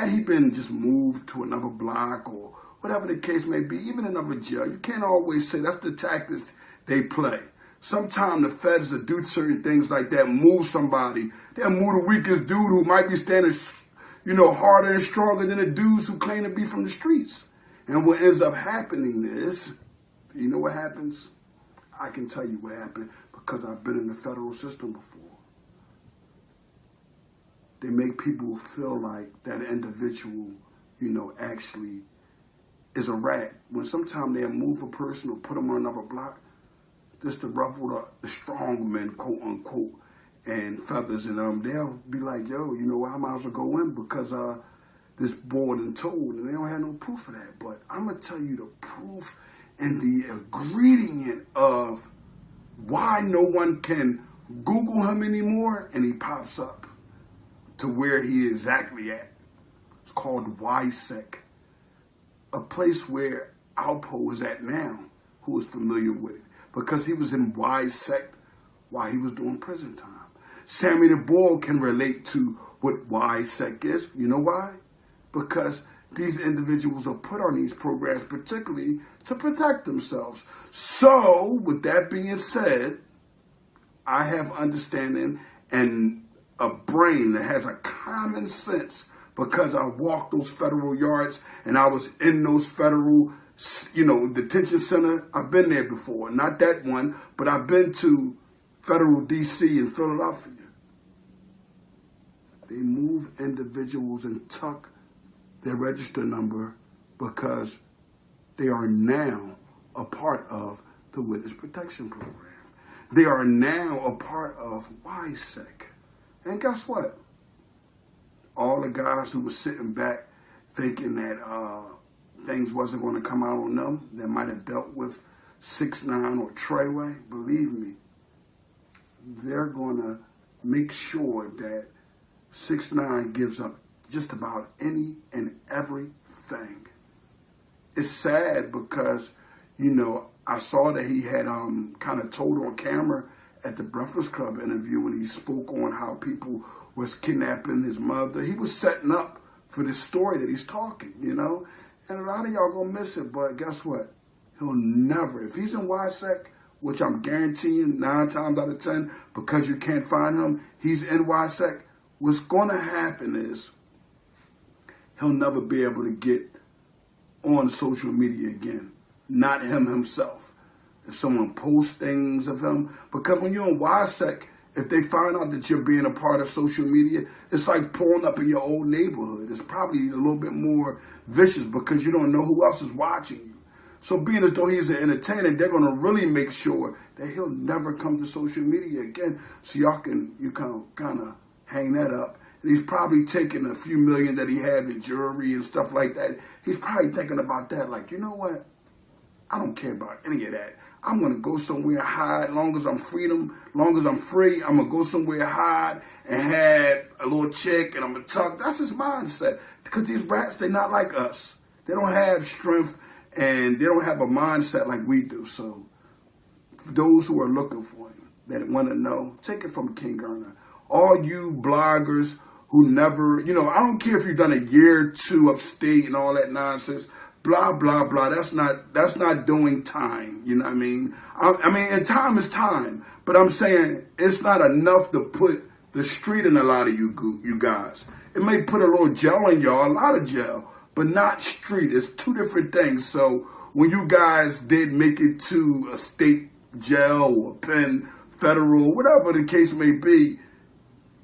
had he been just moved to another block or whatever the case may be, even another jail, you can't always say that's the tactics they play. Sometimes the feds will do certain things like that, move somebody. They'll move the weakest dude who might be standing, harder and stronger than the dudes who claim to be from the streets. And what ends up happening is, you know what happens? I can tell you what happened because I've been in the federal system before. They make people feel like that individual, actually is a rat. When sometimes they'll move a person or put them on another block, just to ruffle the strong men, quote unquote, and feathers in them, they'll be like, yo, you know what, I might as well go in because this board and told, and they don't have no proof of that. But I'm going to tell you the proof and the ingredient of why no one can Google him anymore, and he pops up to where he is exactly at. It's called YSEC, a place where Alpo is at now, who is familiar with it, because he was in YSEC while he was doing prison time. Sammy the Bull can relate to what YSEC is. You know why? Because these individuals are put on these programs particularly to protect themselves. So, with that being said, I have understanding and a brain that has a common sense because I walked those federal yards and I was in those federal, detention center. I've been there before. Not that one, but I've been to federal DC in Philadelphia. They move individuals and tuck their register number because they are now a part of the Witness Protection Program. They are now a part of YSEC. And guess what? All the guys who were sitting back thinking that things wasn't going to come out on them, that might have dealt with 6ix9ine or Treyway, believe me, they're going to make sure that 6ix9ine gives up just about any and everything. It's sad because, I saw that he had kind of told on camera at the Breakfast Club interview when he spoke on how people was kidnapping his mother. He was setting up for this story that he's talking, And a lot of y'all gonna miss it, but guess what? He'll never, if he's in YSEC, which I'm guaranteeing 9 times out of 10, because you can't find him, he's in YSEC, what's gonna happen is he'll never be able to get on social media again. Not him himself. If someone posts things of him, because when you're in YSEC, if they find out that you're being a part of social media, it's like pulling up in your old neighborhood. It's probably a little bit more vicious because you don't know who else is watching you. So being as though he's an entertainer, they're going to really make sure that he'll never come to social media again. So you can kind of hang that up. And he's probably taking a few million that he had in jewelry and stuff like that. He's probably thinking about that like, you know what? I don't care about any of that. I'm going to go somewhere and hide. Long as I'm free, I'm going to go somewhere and hide and have a little chick and I'm going to talk. That's his mindset. Because these rats, they're not like us. They don't have strength and they don't have a mindset like we do. So for those who are looking for him, that want to know, take it from King Erna. All you bloggers who never, I don't care if you've done a year or 2 upstate and all that nonsense. Blah, blah, blah. That's not doing time. You know what I mean? And time is time. But I'm saying it's not enough to put the street in a lot of you guys. It may put a little gel in y'all, a lot of gel, but not street. It's 2 different things. So when you guys did make it to a state jail or pen, federal, whatever the case may be,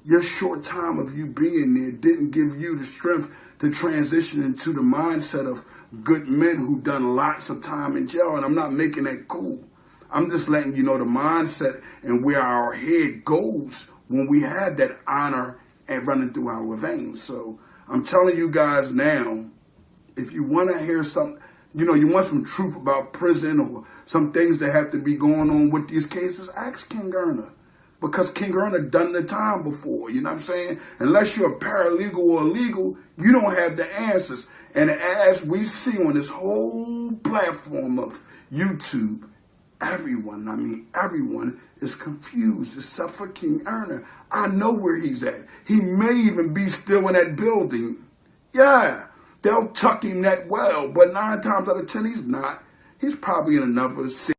your short time of you being there didn't give you the strength to transition into the mindset of good men who've done lots of time in jail. And I'm not making that cool. I'm just letting you know the mindset and where our head goes when we have that honor and running through our veins. So I'm telling you guys now, if you want to hear something, you want some truth about prison or some things that have to be going on with these cases, ask King Erna. Because King Erna done the time before, you know what I'm saying? Unless you're a paralegal or legal, you don't have the answers. And as we see on this whole platform of YouTube, everyone is confused except for King Erna. I know where he's at. He may even be still in that building, Yeah, they'll tuck him that well, but 9 times out of 10, he's not. He's probably in another city.